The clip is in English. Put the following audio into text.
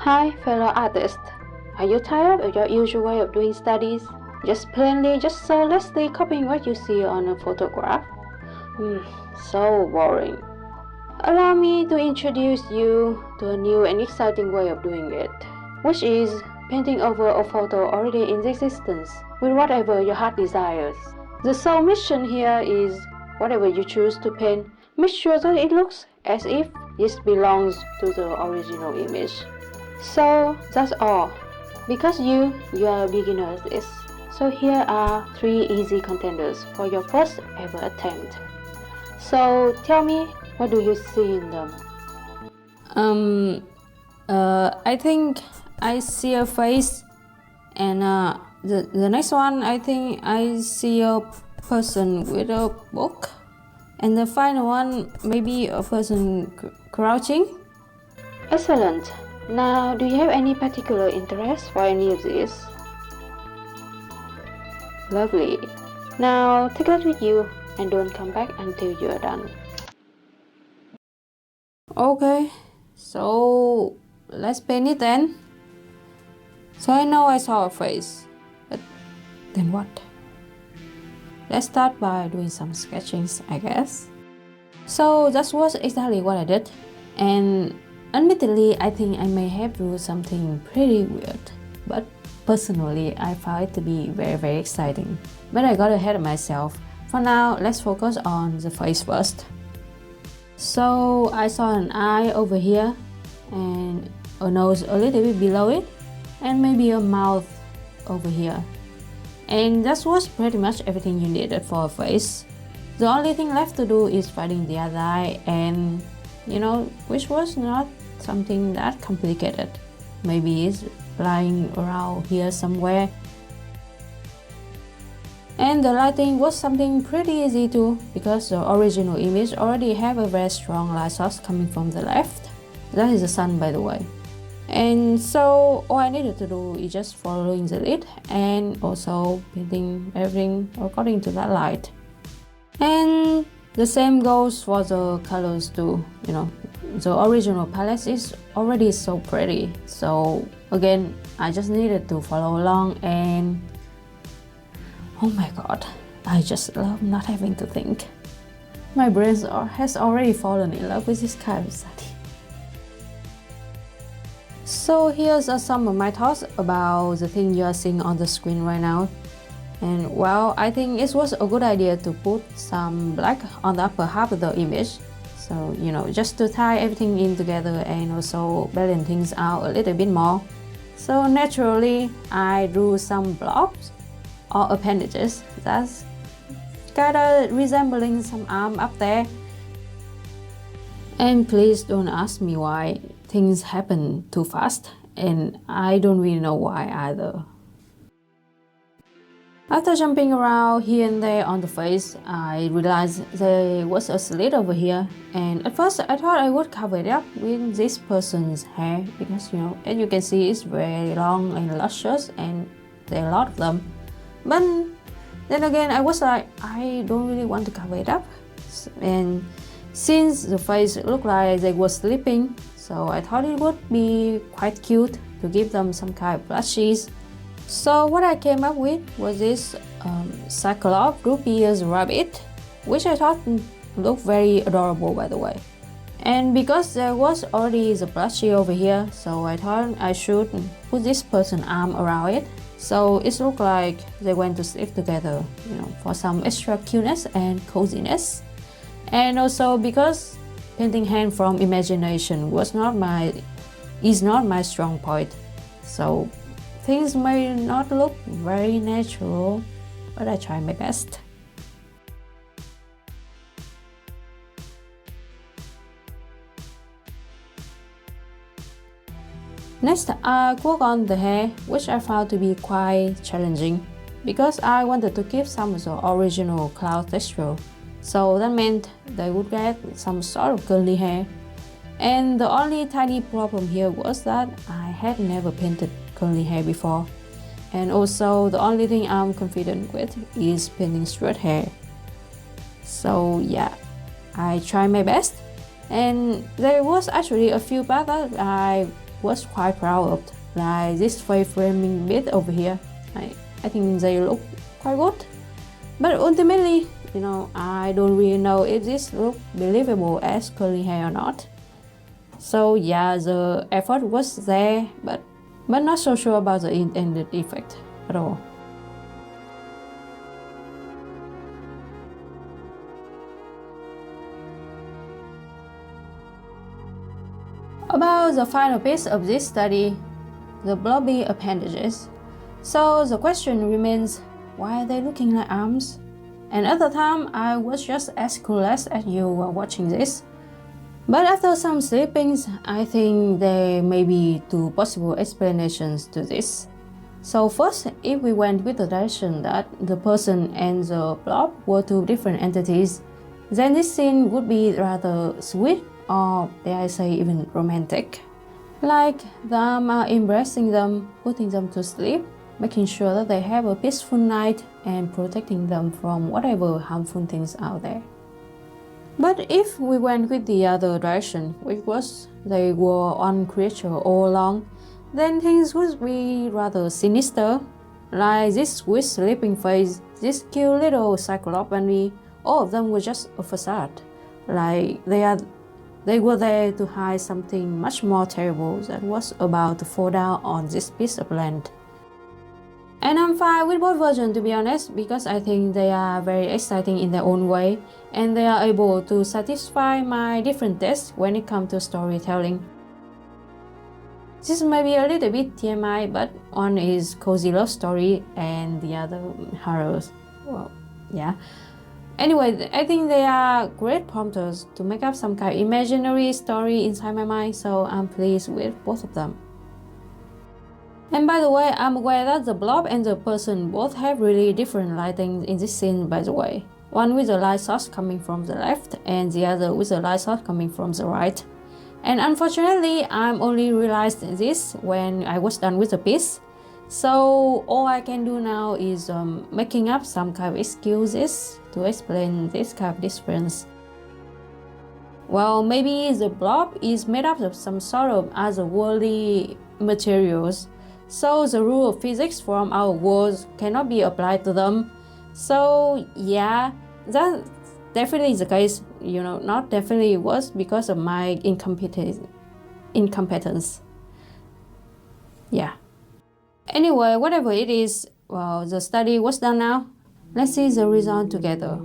Hi, fellow artists. Are you tired of your usual way of doing studies? Just plainly, just soullessly copying what you see on a photograph? So boring. Allow me to introduce you to a new and exciting way of doing it, which is painting over a photo already in existence with whatever your heart desires. The sole mission here is whatever you choose to paint, make sure that it looks as if this belongs to the original image. So that's all. Because you are a beginner at this. So here are 3 easy contenders for your first ever attempt. So tell me, what do you see in them? I think I see a face, and the next one I think I see a person with a book, and the final one maybe a person crouching. Excellent. Now, do you have any particular interest for any of these? Lovely. Now, take that with you and don't come back until you are done. Okay, so let's paint it then. So I know I saw a face, but then what? Let's start by doing some sketchings, I guess. So that was exactly what I did, and admittedly, I think I may have drew something pretty weird, but personally, I found it to be very exciting. But I got ahead of myself. For now, let's focus on the face first. So I saw an eye over here, and a nose a little bit below it, and maybe a mouth over here. And that was pretty much everything you needed for a face. The only thing left to do is finding the other eye, and which was not something that complicated. Maybe it's lying around here somewhere. And the lighting was something pretty easy too, because the original image already have a very strong light source coming from the left. That is the sun, by the way. And so all I needed to do is just following the lead and also painting everything according to that light. And the same goes for the colors too. The original palette is already so pretty. So again, I just needed to follow along, and oh my god, I just love not having to think. My brain has already fallen in love with this kind of study. So here's some of my thoughts about the thing you are seeing on the screen right now. And well, I think it was a good idea to put some black on the upper half of the image. So, just to tie everything in together and also balance things out a little bit more. So naturally, I drew some blobs or appendages that's kinda resembling some arm up there. And please don't ask me why things happen too fast, and I don't really know why either. After jumping around here and there on the face, I realized there was a slit over here, and at first I thought I would cover it up with this person's hair because as you can see, it's very long and luscious and there are a lot of them. But then again, I was like, I don't really want to cover it up, and since the face looked like they were sleeping, so I thought it would be quite cute to give them some kind of blushes. So what I came up with was this Cyclops group ears rabbit, which I thought looked very adorable, by the way. And because there was already the blushy over here, so I thought I should put this person's arm around it, so it looked like they went to sleep together, for some extra cuteness and coziness. And also because painting hand from imagination is not my strong point, so things may not look very natural, but I try my best. Next, I work on the hair, which I found to be quite challenging because I wanted to keep some of the original cloud texture. So that meant they would get some sort of curly hair. And the only tiny problem here was that I had never painted curly hair before. And also the only thing I'm confident with is painting straight hair. So yeah, I tried my best, and there was actually a few parts that I was quite proud of, like this face framing bit over here. I think they look quite good. But ultimately, I don't really know if this look believable as curly hair or not. So yeah, the effort was there, but not so sure about the intended effect at all. About the final piece of this study, the blobby appendages. So the question remains, why are they looking like arms? And at the time, I was just as clueless as you were watching this. But after some sleepings, I think there may be two possible explanations to this. So first, if we went with the direction that the person and the blob were two different entities, then this scene would be rather sweet, or dare I say even romantic. Like them embracing them, putting them to sleep, making sure that they have a peaceful night and protecting them from whatever harmful things out there. But if we went with the other direction, which was they were one creature all along, then things would be rather sinister. Like this sweet sleeping face, this cute little cyclops bunny, all of them were just a facade. Like they were there to hide something much more terrible that was about to fall down on this piece of land. And I'm fine with both versions, to be honest, because I think they are very exciting in their own way, and they are able to satisfy my different tastes when it comes to storytelling. This may be a little bit TMI, but one is cozy love story and the other horror. Well, yeah. Anyway, I think they are great prompters to make up some kind of imaginary story inside my mind, so I'm pleased with both of them. And by the way, I'm aware that the blob and the person both have really different lighting in this scene, by the way. One with the light source coming from the left and the other with the light source coming from the right. And unfortunately, I'm only realized this when I was done with the piece. So all I can do now is making up some kind of excuses to explain this kind of difference. Well, maybe the blob is made up of some sort of otherworldly materials. So the rule of physics from our world cannot be applied to them. So yeah, that definitely is the case. Not definitely was because of my incompetence. Yeah. Anyway, whatever it is, well, the study was done now. Let's see the result together.